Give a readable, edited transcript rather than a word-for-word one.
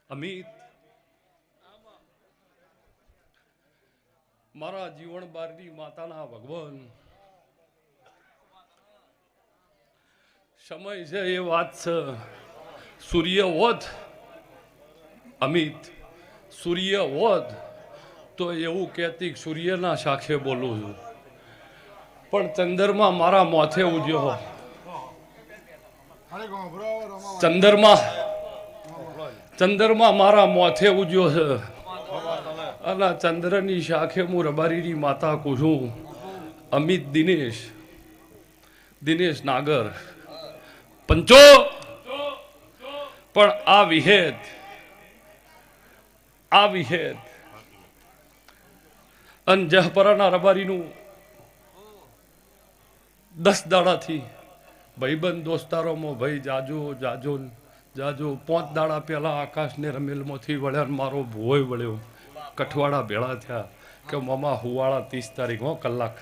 અમિત મારા જીવન બારની માતાના ભગવાન સમય છે એ વાત છે સૂર્ય હોત અમિત સૂર્ય હોત તો એવું કહેતી સૂર્યના શાખે બોલું છું પણ ચંદ્રમા મારા માથે ઉજ્યો ચંદ્રમા મારા માથે ઉજ્યો છે અને ચંદ્રની શાખે હું રબારીની માતા કહું છું અમિત દિનેશ નાગર પંચો પણ આ વિહેદ અને જહપરાના રબારીનું 10 દાડાથી ભાઈબંધ દોસ્તારોમાં ભાઈ જાજો 5 દાડા પહેલા આકાશને રમેલમાંથી વળ્યા મારો ભોય વળ્યો કઠવાડા ભેળા થયા કે મામા હુવાળા 30 તારીખ કલાક